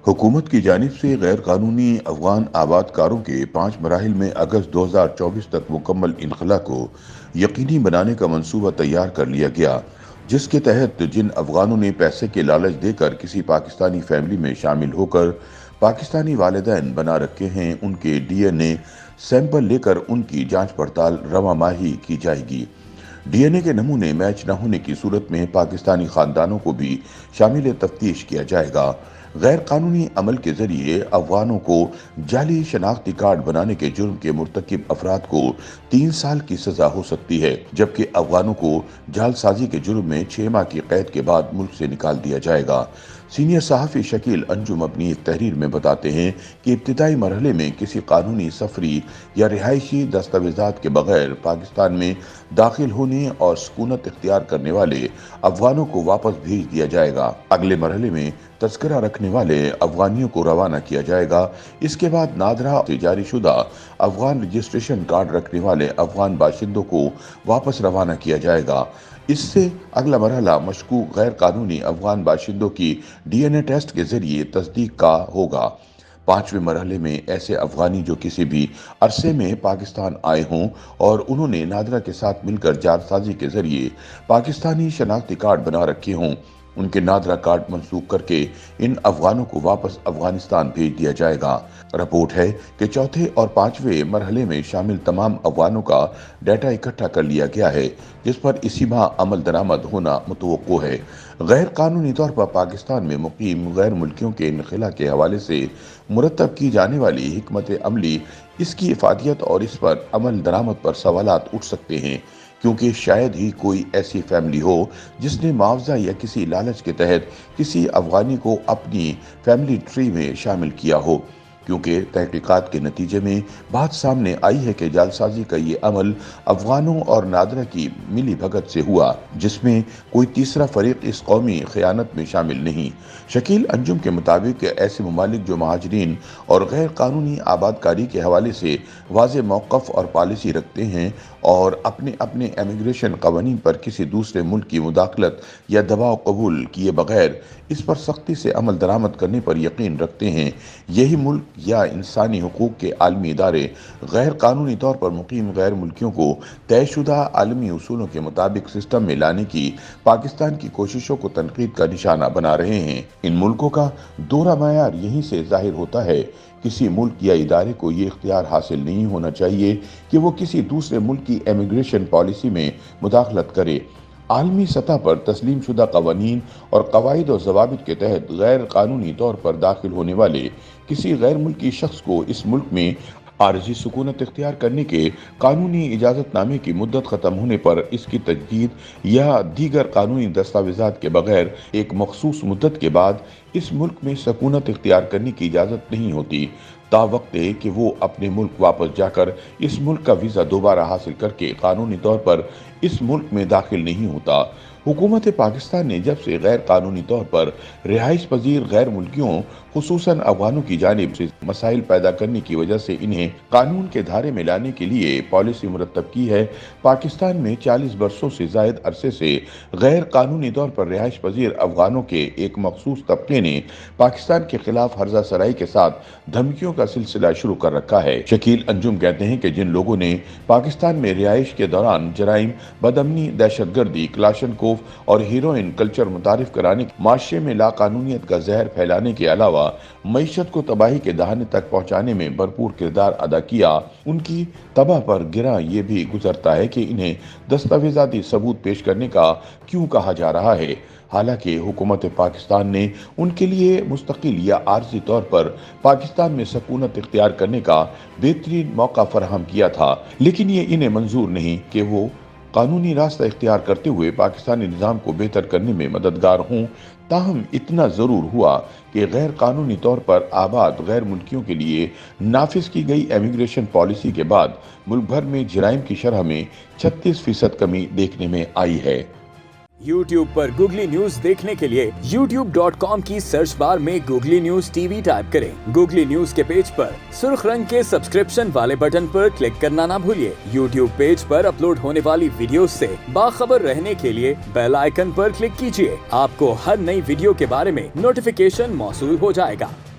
हुकूमत की जानिब से गैर कानूनी अफगान आबाद कारों के 5 मराहिल में अगस्त 2024 तक मुकम्मल इनखला को यकीनी बनाने का मंसूबा तैयार कर लिया गया, जिसके तहत जिन अफगानों ने पैसे के लालच देकर किसी पाकिस्तानी फैमिली में शामिल होकर पाकिस्तानी वालिदैन बना रखे हैं, उनके डीएनए सैंपल लेकर उनकी जांच पड़ताल रवा माही की जाएगी। डीएनए के नमूने मैच न होने की सूरत में पाकिस्तानी खानदानों को भी शामिल तफ्तीश किया जाएगा। गैर कानूनी अमल के जरिए अफगानों को जाली शनाख्ती कार्ड बनाने के जुर्म के मुर्तकिब अफराद को 3 साल की सजा हो सकती है, जबकि अफगानों को जालसाजी के जुर्म में 6 माह की कैद के बाद मुल्क से निकाल दिया जाएगा। सीनियर सहाफ़ी शकील अंजुम अपनी एक तहरीर में बताते हैं कि इब्तिदाई मरहले में किसी कानूनी सफरी या रिहायशी दस्तावेजात के बगैर पाकिस्तान में दाखिल होने और सुकूनत इख्तियार करने वाले अफगानों को वापस भेज दिया जाएगा। अगले मरहले में तस्करा रखने वाले अफगानियों को रवाना किया जाएगा। इसके बाद नादरा से जारी शुदा अफगान रजिस्ट्रेशन कार्ड रखने वाले अफगान बाशिंदों को वापस रवाना किया जाएगा। इससे अगला मरहला मशकूक गैर कानूनी अफगान बाशिंदों की डीएनए टेस्ट के जरिए तस्दीक का होगा। 5वें मरहले में ऐसे अफगानी जो किसी भी अरसे में पाकिस्तान आए हों और उन्होंने नादरा के साथ मिलकर जालसाजी के जरिए पाकिस्तानी शनाख्ती कार्ड बना रखे हों, उनके नादरा कार्ड मंसूख करके इन अफगानों को वापस अफगानिस्तान भेज दिया जाएगा। रिपोर्ट है कि चौथे और 5वें मरहले में शामिल तमाम अफगानों का डाटा इकट्ठा कर लिया गया है, जिस पर इसी माह अमल दरामद होना मुतवक्को है। गैर कानूनी तौर पर पाकिस्तान में मुकीम गैर मुल्कियों के इनखला के हवाले से मुरतब की जाने वाली हिकमत अमली, इसकी इफादियत और इस पर अमल दरामद पर सवालात उठ सकते हैं, क्योंकि शायद ही कोई ऐसी फैमिली हो जिसने मुआवजा या किसी लालच के तहत किसी अफगानी को अपनी फैमिली ट्री में शामिल किया हो, क्योंकि तहकीकात के नतीजे में बात सामने आई है कि जालसाजी का ये अमल अफगानों और नादरा की मिली भगत से हुआ, जिसमें कोई तीसरा फरीक इस कौमी खयानत में शामिल नहीं। शकील अंजुम के मुताबिक ऐसे ममालिक जो महाजरीन और गैर कानूनी आबादकारी के हवाले से वाज़ेह मौक़िफ़ और पॉलिसी रखते हैं और अपने अपने इमिग्रेशन क़वानीन पर किसी दूसरे मुल्क की मुदाखलत या दबाव कबूल किए बगैर इस पर सख्ती से अमल दरामद करने पर यकीन रखते हैं, यही मुल्क या इंसानी हुकूक के आलमी इदारे गैर कानूनी तौर पर मुकीम गैर मुल्कियों को तयशुदा आलमी उसूलों के मुताबिक सिस्टम में लाने की पाकिस्तान की कोशिशों को तनकीद का निशाना बना रहे हैं। इन मुल्कों का दोहरा मयार यहीं से जाहिर होता है। किसी मुल्क या इदारे को ये इख्तियार हासिल नहीं होना चाहिए कि वो किसी दूसरे मुल्क की इमिग्रेशन पॉलिसी में मुदाखलत करे। आलमी सतह पर तस्लीम शुदा कवानीन और कवायद और ज़वाबित के तहत गैर कानूनी तौर पर दाखिल होने वाले किसी गैर मुल्की शख्स को इस मुल्क में आरजी सुकूनत इख्तियार करने के कानूनी इजाज़तनामे की मुद्दत ख़त्म होने पर इसकी तजदीद या दीगर कानूनी दस्तावेज़ात के बगैर एक मखसूस मुद्दत के बाद इस मुल्क में सकूनत इख्तियार करने की इजाज़त नहीं होती, तावक्ते कि वो अपने मुल्क वापस जाकर इस मुल्क का वीज़ा दोबारा हासिल करके कानूनी तौर पर इस मुल्क में दाखिल नहीं होता। हुकूमत पाकिस्तान ने जब से गैर कानूनी तौर पर रिहाइश पजीर गैर मुल्कियों खुसूसन अफगानों की जानिब से मसाइल पैदा करने की वजह से इन्हें कानून के धारे में लाने के लिए पॉलिसी मुरतब की है, पाकिस्तान में 40 बरसों से जायद अरसे से गैर कानूनी तौर पर रिहाइश पजीर अफगानों के एक मखसूस तबके ने पाकिस्तान के खिलाफ हर्जा सराई के साथ धमकियों का सिलसिला शुरू कर रखा है। शकील अंजुम कहते हैं कि जिन लोगों ने पाकिस्तान में रिहाइश के दौरान जराइम, बदअमनी, दहशतगर्दी, क्लाशनकोफ और हीरोइन कल्चर मुतारिफ कराने, माशरे में लाकानूनियत का जहर फैलाने के अलावा मईशत को तबाही के दहाने तक पहुंचाने में भरपूर किरदार अदा किया, उनकी तबाह पर गिरा ये भी गुजरता है कि इन्हें दस्तावेजाती सबूत पेश करने का क्यों कहा जा रहा है। हालांकि हुकूमत पाकिस्तान ने उनके लिए मुस्तकिल या आर्जी तौर पर पाकिस्तान में सकूनत इख्तियार करने का बेहतरीन मौका फराहम किया था, लेकिन ये इन्हें मंजूर नहीं कि वो कानूनी रास्ता इख्तियार करते हुए पाकिस्तानी निज़ाम को बेहतर करने में मददगार हों। ताहम इतना ज़रूर हुआ कि गैर कानूनी तौर पर आबाद गैर मुल्कियों के लिए नाफिज की गई इमिग्रेशन पॉलिसी के बाद मुल्क भर में जराइम की शरह में 36% कमी देखने में आई है। YouTube पर गूगली न्यूज देखने के लिए youtube.com की सर्च बार में गूगली न्यूज टीवी टाइप करें। गूगली न्यूज के पेज पर सुर्ख रंग के सब्सक्रिप्शन वाले बटन पर क्लिक करना ना भूलिए। YouTube पेज पर अपलोड होने वाली वीडियोस से बाखबर रहने के लिए बेल आइकन पर क्लिक कीजिए। आपको हर नई वीडियो के बारे में नोटिफिकेशन मौसूल हो जाएगा।